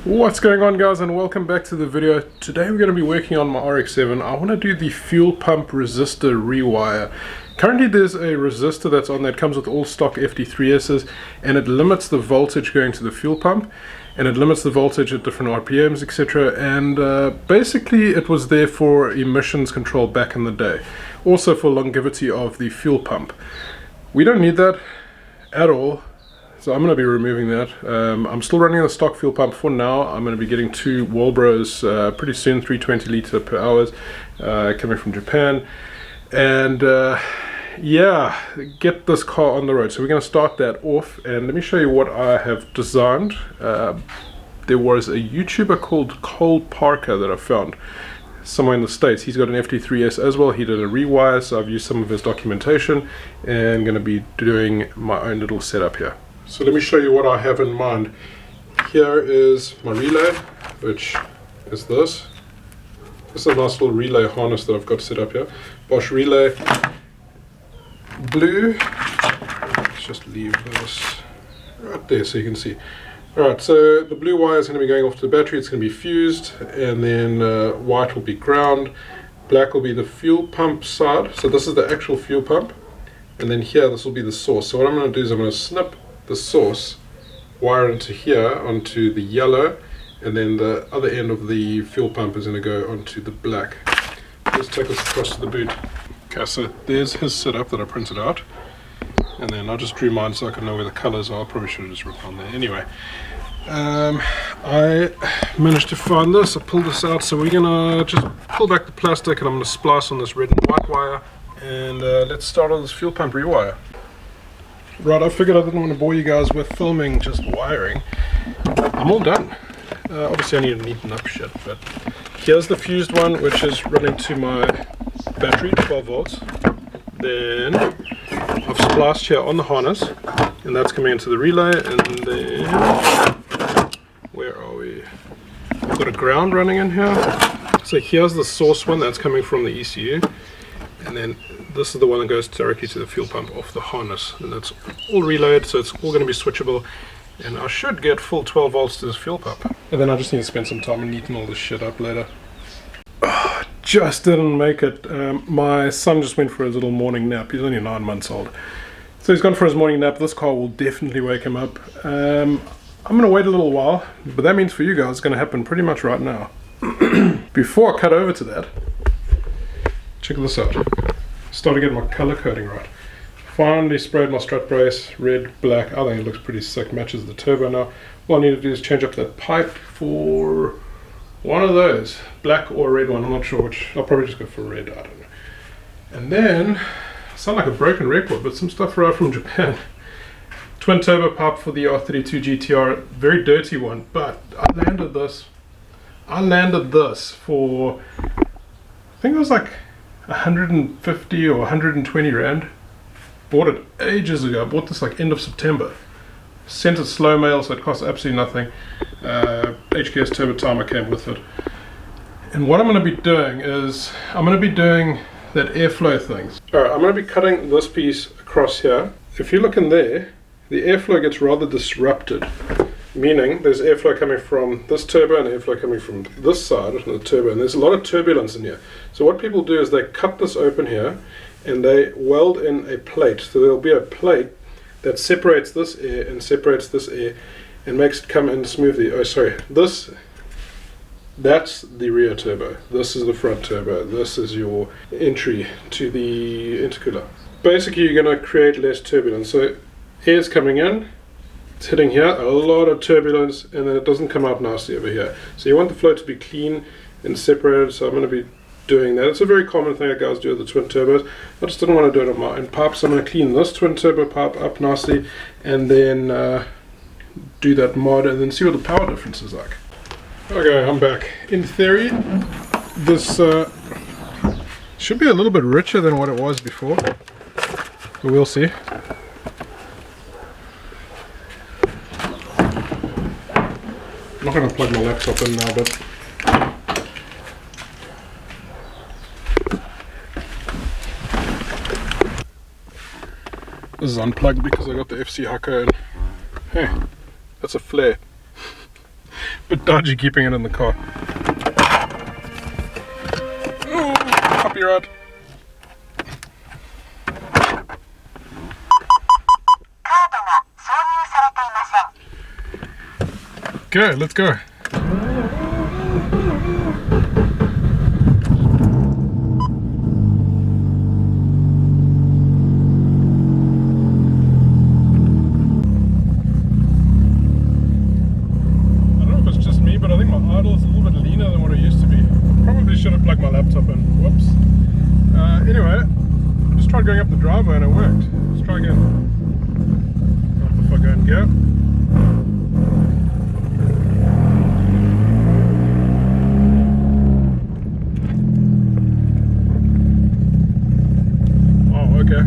What's going on, guys, and welcome back to the video. Today we're going to be working on my RX7. I want to do the fuel pump resistor rewire. Currently there's a resistor that's on that comes with all stock FD3Ss, and it limits the voltage going to the fuel pump, and it limits the voltage at different RPMs, etc. And basically it was there for emissions control back in the day, also for longevity of the fuel pump. We don't need that at all. So I'm going to be removing that. I'm still running the stock fuel pump for now. I'm going to be getting two Walbros pretty soon, 320 litre per hour, coming from Japan. And yeah, get this car on the road. So we're going to start that off, and let me show you what I have designed. There was a YouTuber called Cole Parker that I found somewhere in the States. He's got an FD3S as well. He did a rewire, so I've used some of his documentation and going to be doing my own little setup here. So let me show you what I have in mind. Here is my relay, which is this. This is a nice little relay harness that I've got set up here. Bosch relay, blue. Let's just leave this right there so you can see. Alright, so the blue wire is going to be going off to the battery. It's going to be fused, and then white will be ground. Black will be the fuel pump side. So this is the actual fuel pump. And then here, this will be the source. So what I'm going to do is I'm going to snip the source, wire into here onto the yellow, and then the other end of the fuel pump is going to go onto the black. Let's take this across to the boot. Okay, so there's his setup that I printed out, and then I just drew mine so I can know where the colors are. I probably should have just ripped on there. Anyway, I managed to find this. I pulled this out, so we're going to just pull back the plastic, and I'm going to splice on this red and white wire, and let's start on this fuel pump rewire. Right, I figured I didn't want to bore you guys with filming just wiring. I'm all done. Obviously I need to neaten up shit, but here's the fused one, which is running to my battery, 12 volts. Then I've spliced here on the harness, and that's coming into the relay, and then, where are we? I've got a ground running in here. So here's the source one that's coming from the ECU, and then this is the one that goes directly to the fuel pump off the harness, and that's all relayed, so it's all going to be switchable, and I should get full 12 volts to this fuel pump. And then I just need to spend some time and neaten all this shit up later. Oh, just didn't make it. My son just went for his little morning nap. He's only 9 months old, so he's gone for his morning nap. This car will definitely wake him up. I'm going to wait a little while, but that means for you guys it's going to happen pretty much right now. Before I cut over to that, check this out. Started getting my color coding right. Finally sprayed my strut brace red, black. I think it looks pretty sick, matches the turbo now. All I need to do is change up that pipe for one of those, black or a red one, I'm not sure which. I'll probably just go for red, I don't know. And then, I sound like a broken record, but some stuff arrived from Japan. Twin turbo pipe for the R32 GTR, very dirty one, but I landed this for, I think it was like 150 or 120 rand. Bought it ages ago. I bought this like end of September. Sent it slow mail, so it cost absolutely nothing. HKS turbo timer came with it. And what I'm going to be doing is I'm going to be doing that airflow thing. Alright, I'm going to be cutting this piece across here. If you look in there, the airflow gets rather disrupted, meaning there's airflow coming from this turbo and airflow coming from this side of the turbo, and there's a lot of turbulence in here. So what people do is they cut this open here and they weld in a plate. So there'll be a plate that separates this air and separates this air and makes it come in smoothly. Oh sorry, that's the rear turbo, this is the front turbo, this is your entry to the intercooler. Basically you're going to create less turbulence. So air's coming in, it's hitting here, a lot of turbulence, and then it doesn't come out nicely over here. So you want the flow to be clean and separated, so I'm going to be doing that. It's a very common thing that guys do with the twin turbos. I just didn't want to do it on my own pipe, so I'm going to clean this twin turbo pipe up nicely, and then do that mod, and then see what the power difference is like. Okay, I'm back. In theory, this should be a little bit richer than what it was before, but we'll see. I'm not going to plug my laptop in now, but this is unplugged because I got the FC Hakka in. Hey, that's a flare. Bit dodgy keeping it in the car. Oh, copyright. Okay, let's go. Plug my laptop in. Whoops. Anyway, just tried going up the driveway and it worked. Let's try again. What the fuck and go. Oh, okay.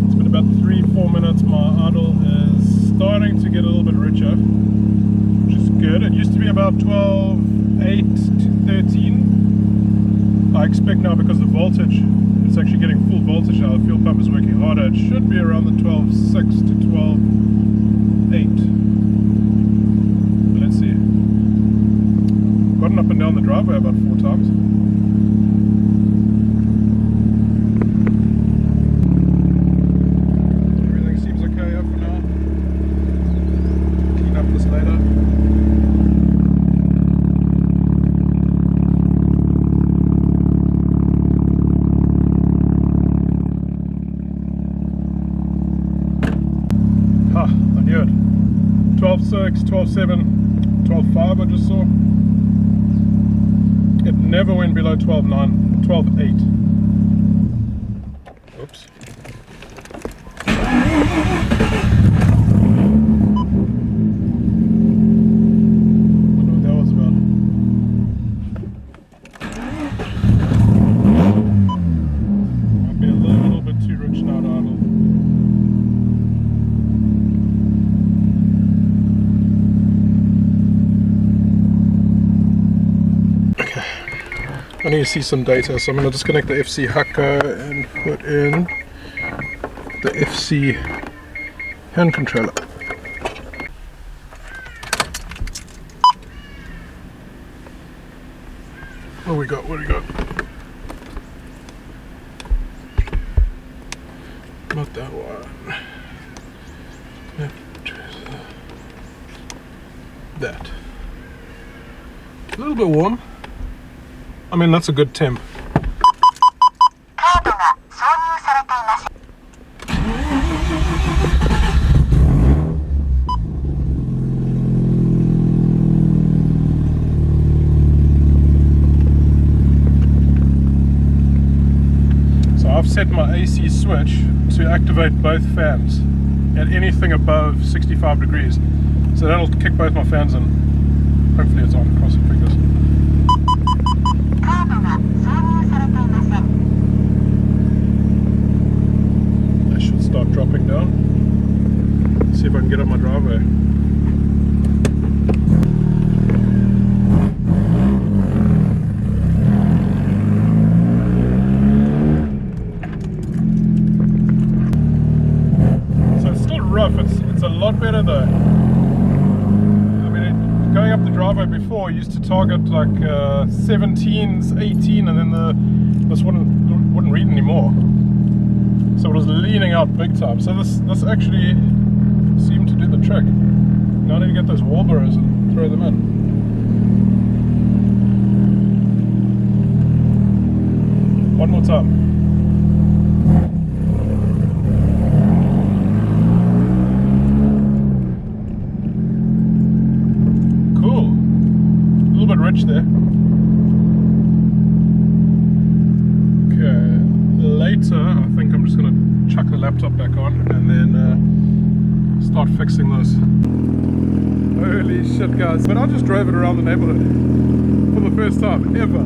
It's been about 3-4 minutes. My idle is starting to get a little bit richer, which is good. It used to be about 12.8 to 13. I expect now, because the voltage, it's actually getting full voltage now, the fuel pump is working harder, it should be around the 12.6 to 12.8. But let's see. Gotten up and down the driveway about 4 times. Everything seems okay up for now. Clean up this later. I knew it. 12.6, 12.7, 12.5 I just saw. It never went below 12.9, 12.8. Oops. Wonder what that was about. Might be a little bit too rich now to idle. I need to see some data, so I'm going to disconnect the FC hacker and put in the FC hand controller. What do we got? What do we got? Not that one. That. A little bit warm. I mean, that's a good temp. So I've set my AC switch to activate both fans at anything above 65 degrees. So that'll kick both my fans in. Hopefully it's on, crossing fingers. That should start dropping down. Let's see if I can get up my driveway. So it's still rough, it's a lot better though. I mean, going up the driveway before, I used to target like 17s, 18, and then this wouldn't read anymore. So it was leaning out big time. So this actually seemed to do the trick. Now I need to get those wall burrows and throw them in. One more time. Cool. A little bit rich there. Okay. Later, I think I'm just going to chuck the laptop back on and then start fixing those. Holy shit, guys. But I just drove it around the neighborhood for the first time ever.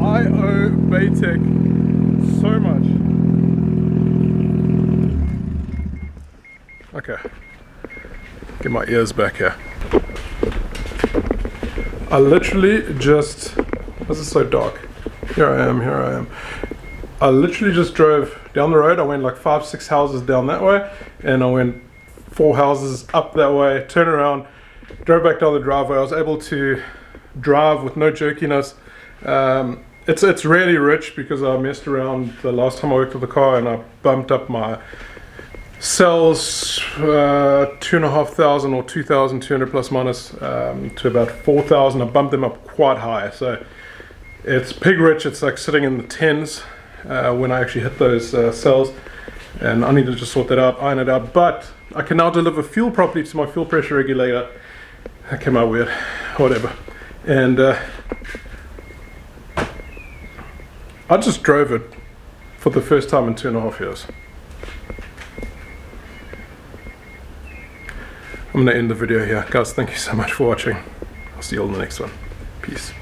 I owe Beytek so much. Okay. Get my ears back here. I literally just... This is so dark. Here I am. I literally just drove down the road. I went like 5-6 houses down that way, and I went 4 houses up that way, turned around, drove back down the driveway. I was able to drive with no jerkiness. It's really rich because I messed around the last time I worked with the car, and I bumped up my cells 2,500 or 2,200 plus minus to about 4,000. I bumped them up quite high, so it's pig rich. It's like sitting in the tens when I actually hit those cells, and I need to just sort that out, iron it out. But I can now deliver fuel properly to my fuel pressure regulator. That came out weird, whatever. And I just drove it for the first time in 2.5 years. I'm going to end the video here. Guys, thank you so much for watching. I'll see you all in the next one. Peace.